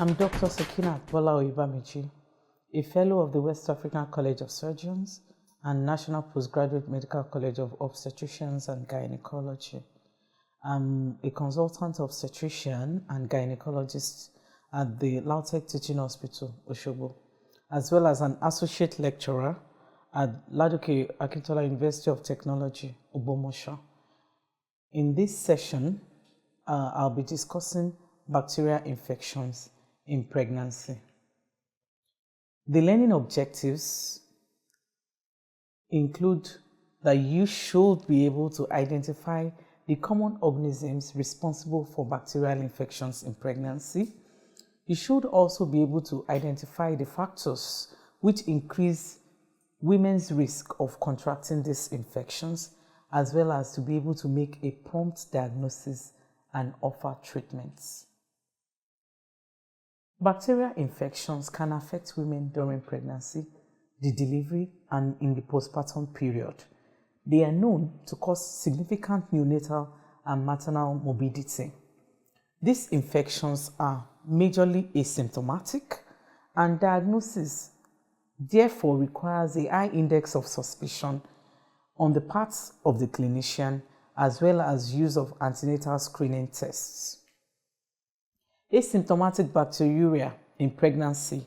I'm Dr. Sekinat Bola Oyibamiji, a fellow of the West African College of Surgeons and National Postgraduate Medical College of Obstetricians and Gynecology. I'm a consultant obstetrician and gynecologist at the Lautech Teaching Hospital, Osogbo, as well as an associate lecturer at Ladoke Akintola University of Technology, Ogbomosho. In this session, I'll be discussing bacterial infections in pregnancy. The learning objectives include that you should be able to identify the common organisms responsible for bacterial infections in pregnancy. You should also be able to identify the factors which increase women's risk of contracting these infections, as well as to be able to make a prompt diagnosis and offer treatments. Bacterial infections can affect women during pregnancy, the delivery, and in the postpartum period. They are known to cause significant neonatal and maternal morbidity. These infections are majorly asymptomatic, and diagnosis therefore requires a high index of suspicion on the part of the clinician, as well as use of antenatal screening tests. Asymptomatic bacteriuria in pregnancy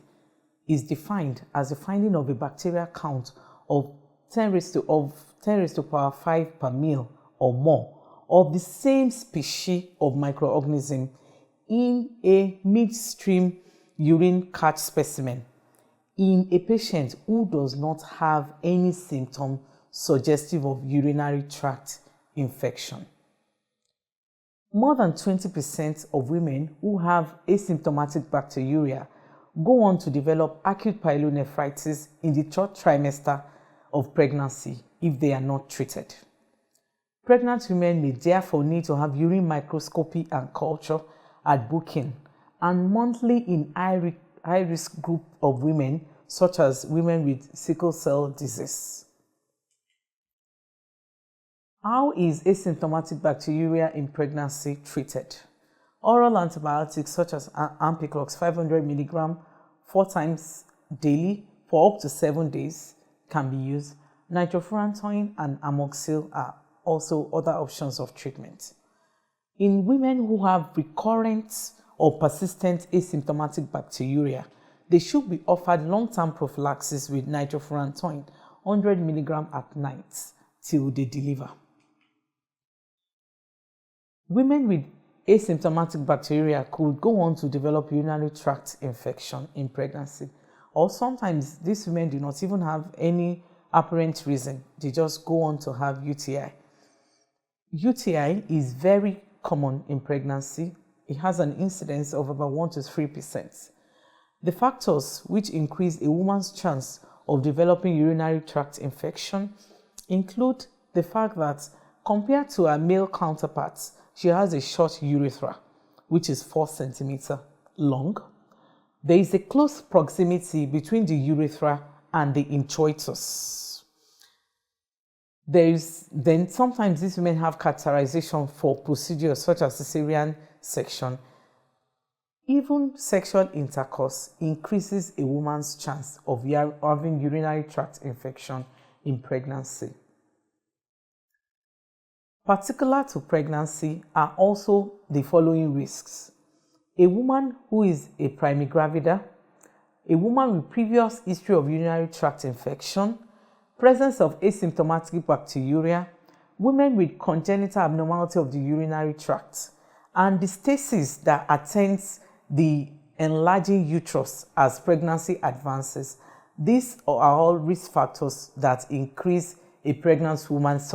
is defined as the finding of a bacterial count of 10 raised to power 5 per mil or more of the same species of microorganism in a midstream urine catch specimen in a patient who does not have any symptom suggestive of urinary tract infection. More than 20% of women who have asymptomatic bacteriuria go on to develop acute pyelonephritis in the third trimester of pregnancy if they are not treated. Pregnant women may therefore need to have urine microscopy and culture at booking, and monthly in high-risk group of women, such as women with sickle cell disease. How is asymptomatic bacteriuria in pregnancy treated? Oral antibiotics such as Ampiclox 500 mg 4 times daily for up to 7 days can be used. Nitrofurantoin and amoxicillin are also other options of treatment. In women who have recurrent or persistent asymptomatic bacteriuria, they should be offered long-term prophylaxis with nitrofurantoin 100 mg at night till they deliver. Women with asymptomatic bacteriuria could go on to develop urinary tract infection in pregnancy, or sometimes these women do not even have any apparent reason, they just go on to have UTI. UTI is very common in pregnancy. It has an incidence of about 1 to 3%. The factors which increase a woman's chance of developing urinary tract infection include the fact that compared to her male counterparts, she has a short urethra, which is 4 centimeters long. There is a close proximity between the urethra and the introitus. Then sometimes these women have catheterization for procedures such as cesarean section. Even sexual intercourse increases a woman's chance of having urinary tract infection in pregnancy. Particular to pregnancy are also the following risks: a woman who is a primigravida, a woman with previous history of urinary tract infection, presence of asymptomatic bacteriuria, women with congenital abnormality of the urinary tract, and the stasis that attends the enlarging uterus as pregnancy advances. These are all risk factors that increase a pregnant woman's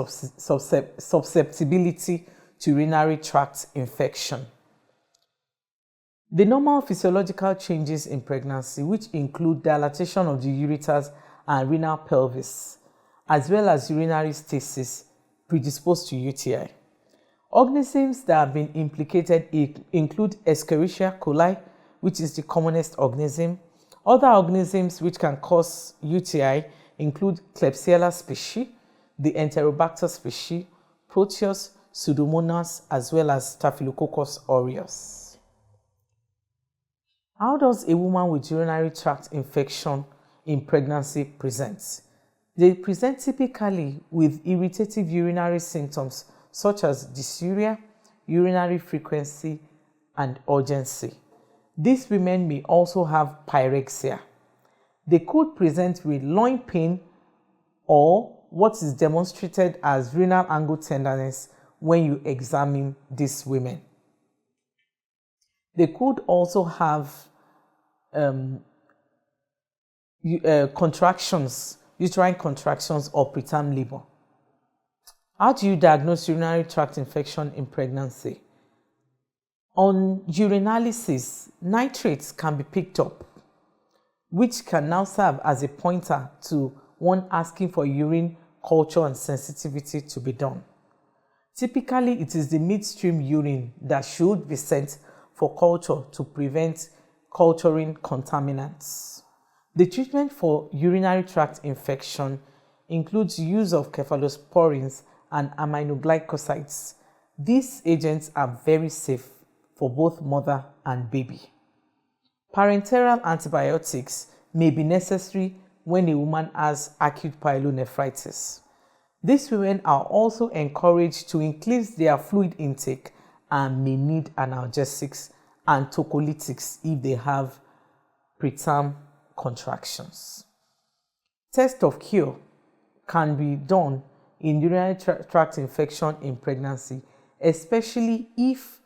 susceptibility to urinary tract infection. The normal physiological changes in pregnancy, which include dilatation of the ureters and renal pelvis, as well as urinary stasis, predispose to UTI. Organisms that have been implicated include Escherichia coli, which is the commonest organism. Other organisms which can cause UTI include Klebsiella species, the Enterobacter species, Proteus, Pseudomonas, as well as Staphylococcus aureus. How does a woman with urinary tract infection in pregnancy present? They present typically with irritative urinary symptoms such as dysuria, urinary frequency, and urgency. These women may also have pyrexia. They could present with loin pain or what is demonstrated as renal angle tenderness when you examine these women. They could also have contractions, uterine contractions or preterm labor. How do you diagnose urinary tract infection in pregnancy? On urinalysis, nitrates can be picked up, which can now serve as a pointer to one asking for urine culture and sensitivity to be done. Typically, it is the midstream urine that should be sent for culture to prevent culturing contaminants. The treatment for urinary tract infection includes use of cephalosporins and aminoglycosides. These agents are very safe for both mother and baby. Parenteral antibiotics may be necessary when a woman has acute pyelonephritis. These women are also encouraged to increase their fluid intake and may need analgesics and tocolytics if they have preterm contractions. Test of cure can be done in urinary tract infection in pregnancy, especially if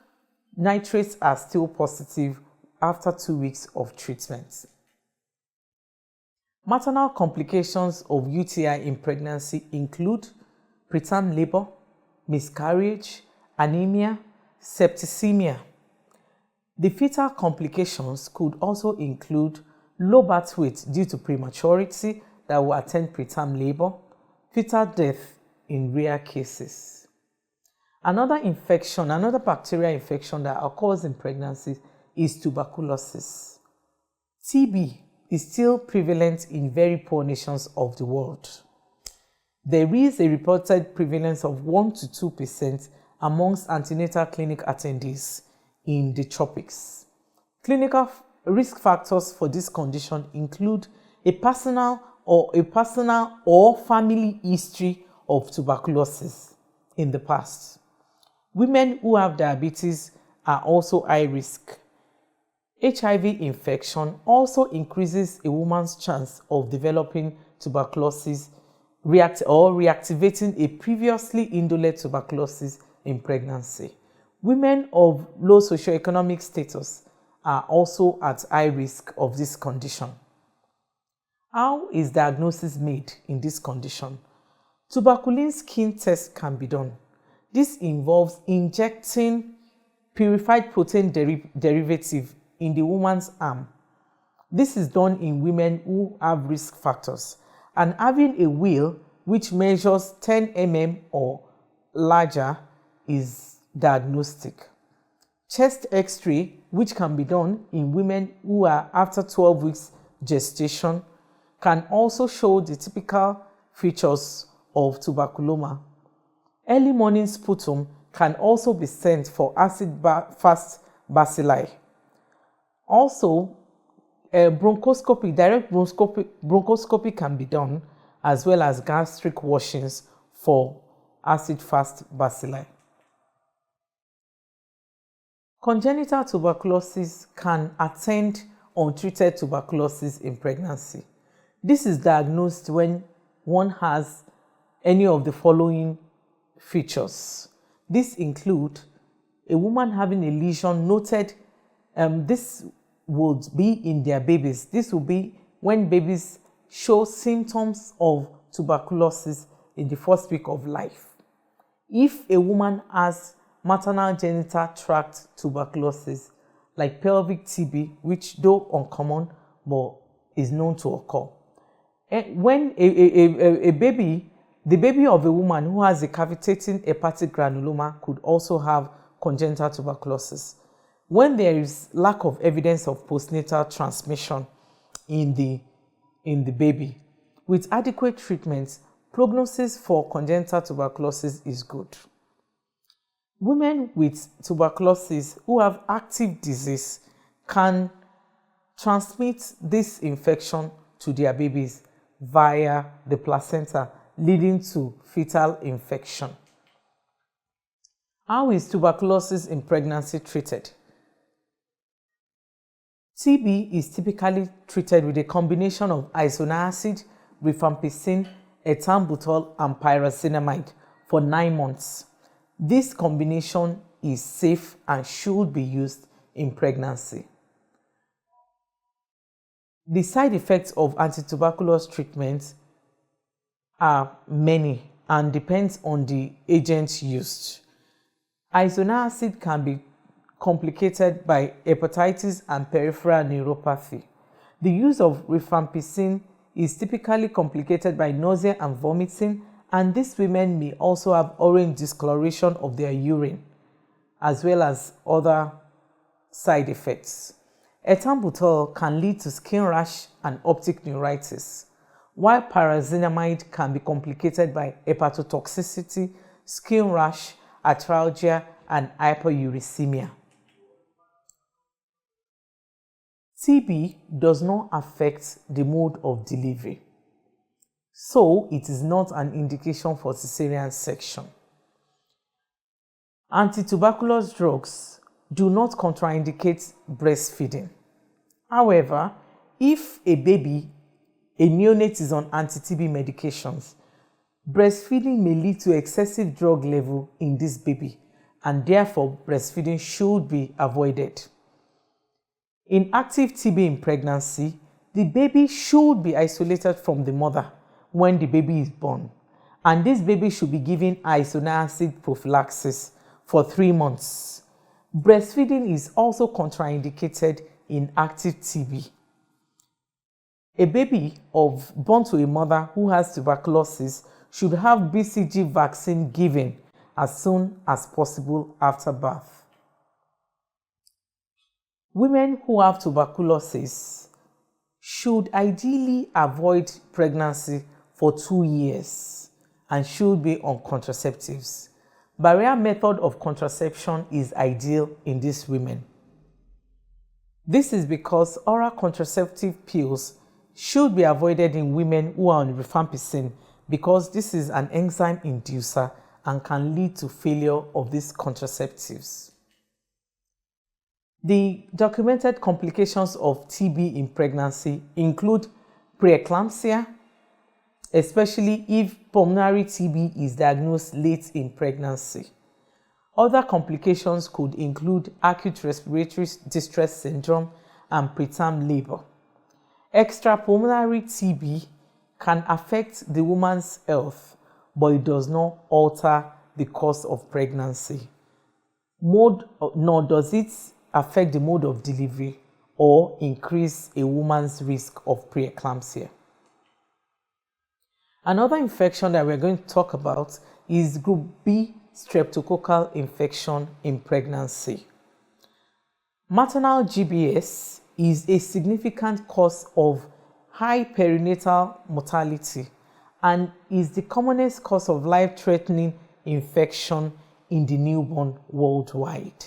nitrates are still positive after 2 weeks of treatment. Maternal complications of UTI in pregnancy include preterm labor, miscarriage, anemia, septicemia. The fetal complications could also include low birth weight due to prematurity that will attend preterm labor, fetal death in rare cases. Another bacterial infection that occurs in pregnancy is tuberculosis. TB is still prevalent in very poor nations of the world. There is a reported prevalence of 1 to 2% amongst antenatal clinic attendees in the tropics. Clinical risk factors for this condition include a personal or family history of tuberculosis in the past. Women who have diabetes are also high risk. HIV infection also increases a woman's chance of developing tuberculosis or reactivating a previously indolent tuberculosis in pregnancy. Women of low socioeconomic status are also at high risk of this condition. How is diagnosis made in this condition? Tuberculin skin test can be done. This involves injecting purified protein derivative in the woman's arm. This is done in women who have risk factors, and having a wheel which measures 10 mm or larger is diagnostic. Chest X-ray, which can be done in women who are after 12 weeks gestation, can also show the typical features of tuberculoma. Early morning sputum can also be sent for acid-fast bacilli. Also, direct bronchoscopy can be done, as well as gastric washings for acid-fast bacilli. Congenital tuberculosis can attend untreated tuberculosis in pregnancy. This is diagnosed when one has any of the following features. These include a woman having a lesion noted. This would be in their babies. This will be when babies show symptoms of tuberculosis in the first week of life. If a woman has maternal genital tract tuberculosis, like pelvic TB, which though uncommon, but is known to occur. When the baby of a woman who has a cavitating hepatic granuloma could also have congenital tuberculosis. When there is lack of evidence of postnatal transmission in the baby, with adequate treatment, prognosis for congenital tuberculosis is good. Women with tuberculosis who have active disease can transmit this infection to their babies via the placenta, leading to fetal infection. How is tuberculosis in pregnancy treated? TB is typically treated with a combination of isoniazid, rifampicin, ethambutol, and pyrazinamide for 9 months. This combination is safe and should be used in pregnancy. The side effects of antituberculous treatment are many and depends on the agent used. Isoniazid can be complicated by hepatitis and peripheral neuropathy. The use of rifampicin is typically complicated by nausea and vomiting, and these women may also have orange discoloration of their urine, as well as other side effects. Ethambutol can lead to skin rash and optic neuritis, while pyrazinamide can be complicated by hepatotoxicity, skin rash, arthralgia, and hyperuricemia. TB does not affect the mode of delivery, so it is not an indication for cesarean section. Antituberculous drugs do not contraindicate breastfeeding. However, if a neonate is on anti-TB medications, breastfeeding may lead to excessive drug level in this baby, and therefore breastfeeding should be avoided. In active TB in pregnancy, the baby should be isolated from the mother when the baby is born, and this baby should be given isoniazid prophylaxis for 3 months. Breastfeeding is also contraindicated in active TB. A baby born to a mother who has tuberculosis should have BCG vaccine given as soon as possible after birth. Women who have tuberculosis should ideally avoid pregnancy for 2 years and should be on contraceptives. Barrier method of contraception is ideal in these women. This is because oral contraceptive pills should be avoided in women who are on rifampicin, because this is an enzyme inducer and can lead to failure of these contraceptives. The documented complications of TB in pregnancy include preeclampsia, especially if pulmonary TB is diagnosed late in pregnancy. Other complications could include acute respiratory distress syndrome and preterm labor. Extrapulmonary TB can affect the woman's health, but it does not alter the course of pregnancy. Nor does it affect the mode of delivery or increase a woman's risk of preeclampsia. Another infection that we're going to talk about is Group B streptococcal infection in pregnancy. Maternal GBS is a significant cause of high perinatal mortality and is the commonest cause of life-threatening infection in the newborn worldwide.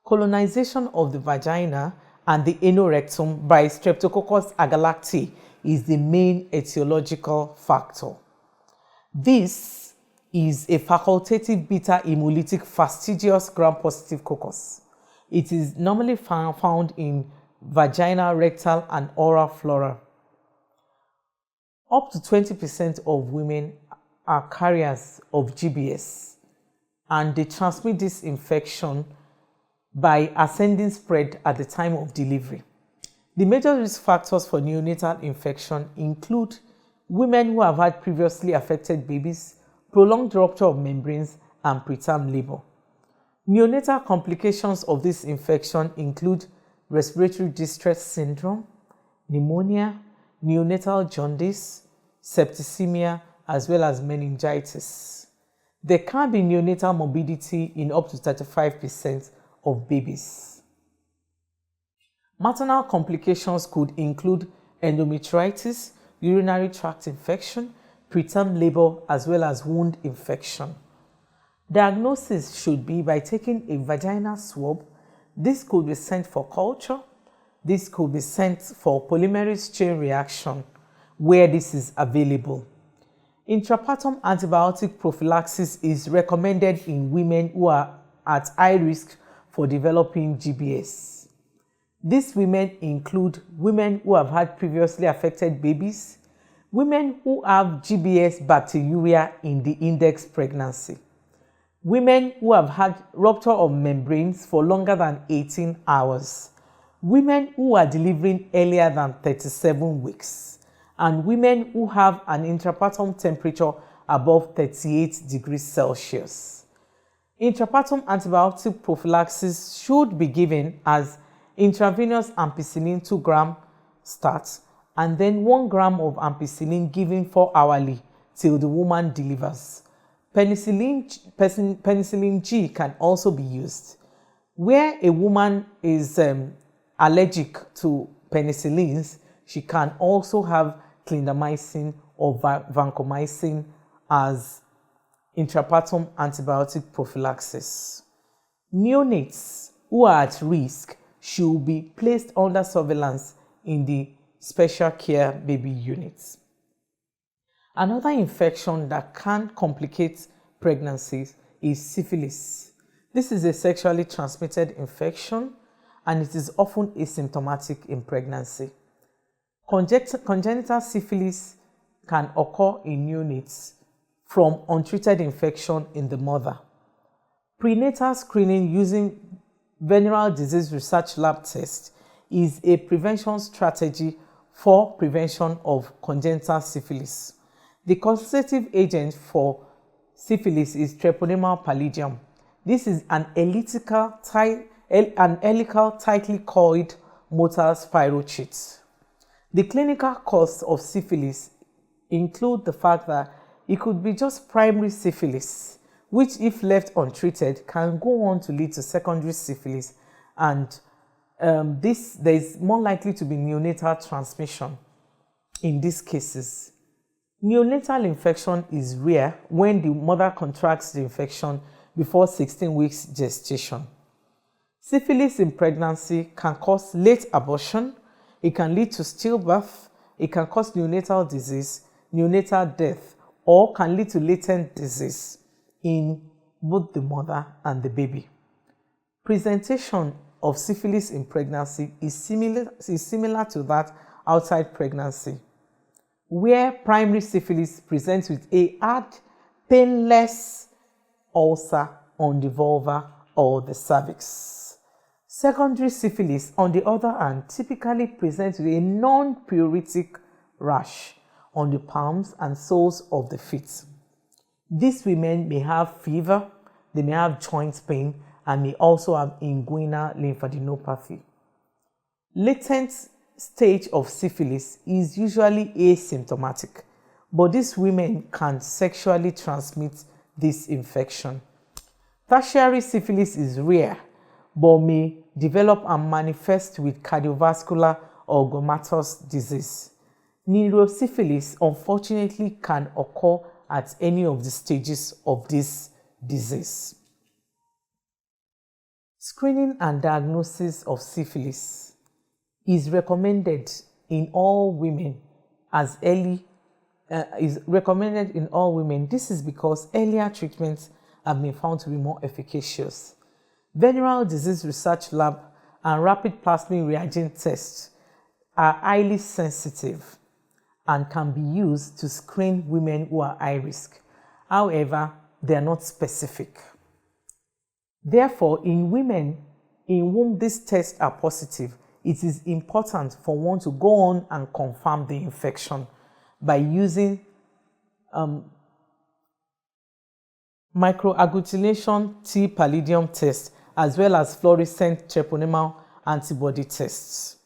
Colonization of the vagina and the anorectum by Streptococcus agalactiae is the main etiological factor. This is a facultative beta hemolytic fastidious gram-positive coccus. It is normally found in vaginal, rectal, and oral flora. Up to 20% of women are carriers of GBS, and they transmit this infection by ascending spread at the time of delivery. The major risk factors for neonatal infection include women who have had previously affected babies, prolonged rupture of membranes, and preterm labor. Neonatal complications of this infection include respiratory distress syndrome, pneumonia, neonatal jaundice, septicemia, as well as meningitis. There can be neonatal morbidity in up to 35% of babies. Maternal complications could include endometritis, urinary tract infection, preterm labor, as well as wound infection. Diagnosis should be by taking a vaginal swab. This could be sent for culture. This could be sent for polymerase chain reaction where this is available. Intrapartum antibiotic prophylaxis is recommended in women who are at high risk for developing GBS. These women include women who have had previously affected babies, women who have GBS bacteriuria in the index pregnancy, women who have had rupture of membranes for longer than 18 hours, women who are delivering earlier than 37 weeks, and women who have an intrapartum temperature above 38 degrees Celsius. Intrapartum antibiotic prophylaxis should be given as intravenous ampicillin 2 gram start and then 1 gram of ampicillin given 4 hourly till the woman delivers. Penicillin G can also be used. Where a woman is allergic to penicillins, she can also have clindamycin or vancomycin as intrapartum antibiotic prophylaxis. Neonates who are at risk should be placed under surveillance in the special care baby units. Another infection that can complicate pregnancies is syphilis. This is a sexually transmitted infection and it is often asymptomatic in pregnancy. Congenital syphilis can occur in neonates from untreated infection in the mother. Prenatal screening using venereal disease research lab test is a prevention strategy for prevention of congenital syphilis. The causative agent for syphilis is Treponema pallidum. This is an helical tightly coiled motile spirochete. The clinical cause of syphilis include the fact that it could be just primary syphilis, which if left untreated can go on to lead to secondary syphilis, and there is more likely to be neonatal transmission in these cases. Neonatal infection is rare when the mother contracts the infection before 16 weeks gestation. Syphilis in pregnancy can cause late abortion, it can lead to stillbirth, it can cause neonatal disease, neonatal death, or can lead to latent disease in both the mother and the baby. Presentation of syphilis in pregnancy is similar to that outside pregnancy, where primary syphilis presents with a hard, painless ulcer on the vulva or the cervix. Secondary syphilis, on the other hand, typically presents with a non-pruritic rash on the palms and soles of the feet. These women may have fever, they may have joint pain, and may also have inguinal lymphadenopathy. Latent stage of syphilis is usually asymptomatic, but these women can sexually transmit this infection. Tertiary syphilis is rare, but may develop and manifest with cardiovascular or glomerular disease. Neurosyphilis, unfortunately, can occur at any of the stages of this disease. Screening and diagnosis of syphilis is recommended in all women This is because earlier treatments have been found to be more efficacious. Venereal disease research lab and rapid plasmid reagent tests are highly sensitive and can be used to screen women who are high risk. However, they are not specific. Therefore, in women in whom these tests are positive, it is important for one to go on and confirm the infection by using microagglutination T pallidum test as well as fluorescent treponemal antibody tests.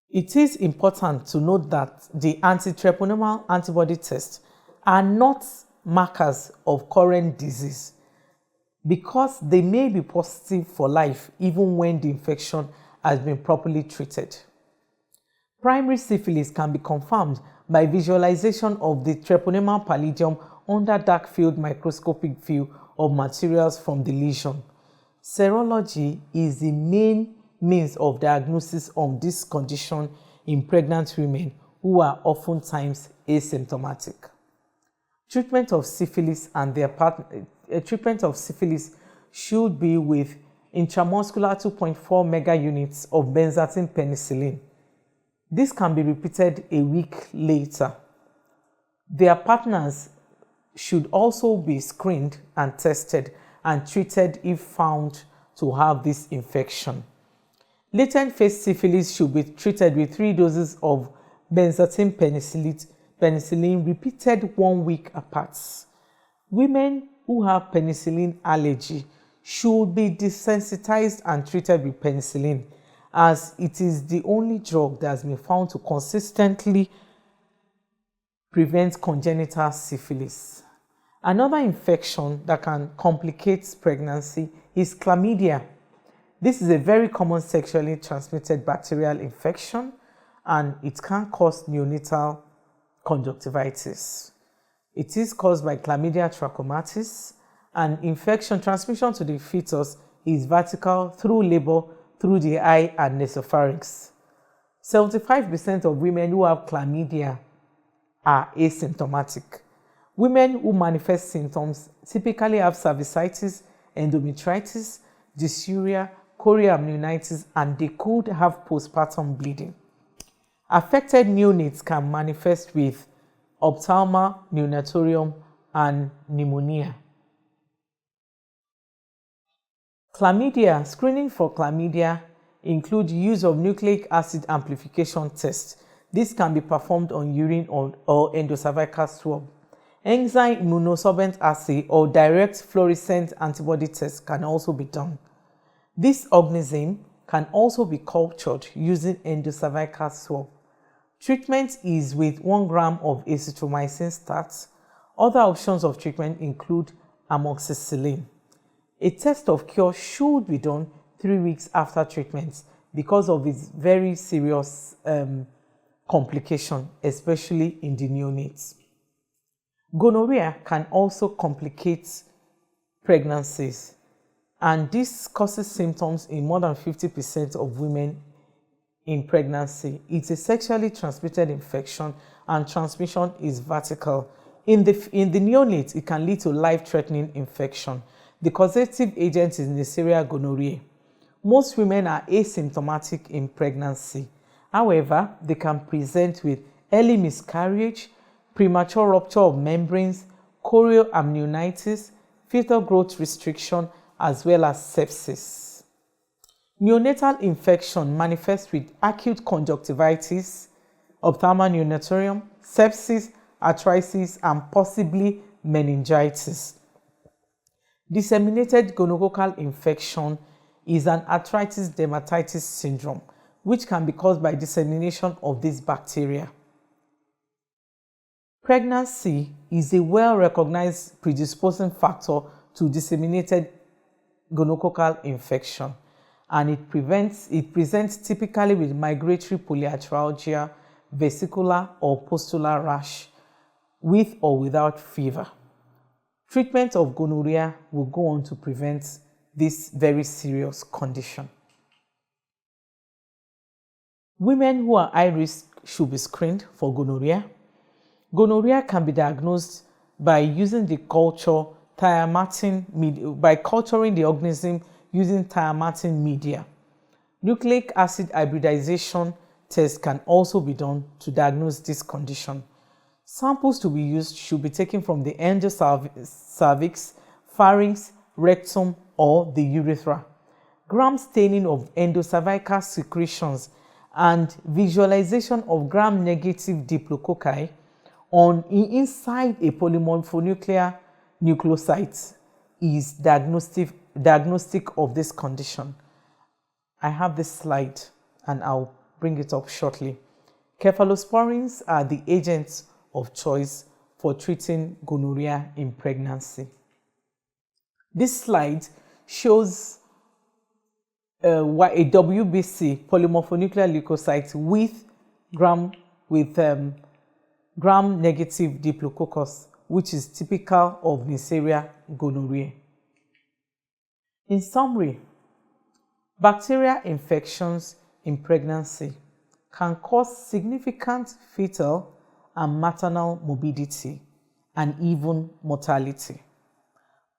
It is important to note that the anti-treponemal antibody tests are not markers of current disease because they may be positive for life even when the infection has been properly treated. Primary syphilis can be confirmed by visualization of the treponemal pallidum under dark field microscopic view of materials from the lesion. Serology is the main means of diagnosis of this condition in pregnant women who are oftentimes asymptomatic. Treatment of syphilis and their partner. Treatment of syphilis should be with intramuscular 2.4 mega units of benzathine penicillin. This can be repeated a week later. Their partners should also be screened and tested and treated if found to have this infection. Latent phase syphilis should be treated with 3 doses of benzathine penicillin repeated 1 week apart. Women who have penicillin allergy should be desensitized and treated with penicillin, as it is the only drug that has been found to consistently prevent congenital syphilis. Another infection that can complicate pregnancy is chlamydia. This is a very common sexually transmitted bacterial infection, and it can cause neonatal conjunctivitis. It is caused by Chlamydia trachomatis, and transmission to the fetus is vertical through labor, through the eye and nasopharynx. 75% of women who have chlamydia are asymptomatic. Women who manifest symptoms typically have cervicitis, endometritis, dysuria, chorioamnionitis, and they could have postpartum bleeding. Affected neonates can manifest with ophthalma, neonatorium, and pneumonia. Chlamydia. Screening for chlamydia include use of nucleic acid amplification test. This can be performed on urine or endocervical swab. Enzyme immunosorbent assay or direct fluorescent antibody test can also be done. This organism can also be cultured using endocervical swab. Treatment is with 1 gram of azithromycin stat. Other options of treatment include amoxicillin. A test of cure should be done 3 weeks after treatment because of its very serious complication, especially in the neonates. Gonorrhea can also complicate pregnancies, and this causes symptoms in more than 50% of women in pregnancy. It's a sexually transmitted infection, and transmission is vertical. In the neonates, it can lead to life-threatening infection. The causative agent is Neisseria gonorrhoeae. Most women are asymptomatic in pregnancy. However, they can present with early miscarriage, premature rupture of membranes, chorioamnionitis, fetal growth restriction, as well as sepsis. Neonatal infection manifests with acute conjunctivitis, ophthalma neonatorium, sepsis, arthritis, and possibly meningitis. Disseminated gonococcal infection is an arthritis dermatitis syndrome, which can be caused by dissemination of this bacteria. Pregnancy is a well-recognized predisposing factor to disseminated gonococcal infection, and it presents typically with migratory polyarthralgia, vesicular or pustular rash, with or without fever. Treatment of gonorrhea will go on to prevent this very serious condition. Women who are high risk should be screened for gonorrhea. Gonorrhea can be diagnosed by using the culturing the organism using thiamartin media. Nucleic acid hybridization tests can also be done to diagnose this condition. Samples to be used should be taken from the endocervix, pharynx, rectum, or the urethra. Gram staining of endocervical secretions and visualization of gram-negative diplococci inside a polymorphonuclear nucleosite is diagnostic of this condition. I have this slide and I'll bring it up shortly. Cephalosporins are the agents of choice for treating gonorrhea in pregnancy. This slide shows a WBC, polymorphonuclear leukocyte, with gram-negative diplococcus, which is typical of Neisseria gonorrhoeae. In summary, Bacterial infections in pregnancy can cause significant fetal and maternal morbidity and even mortality.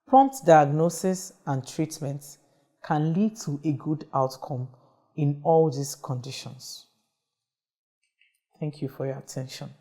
Prompt diagnosis and treatment can lead to a good outcome in all these conditions. Thank you for your attention.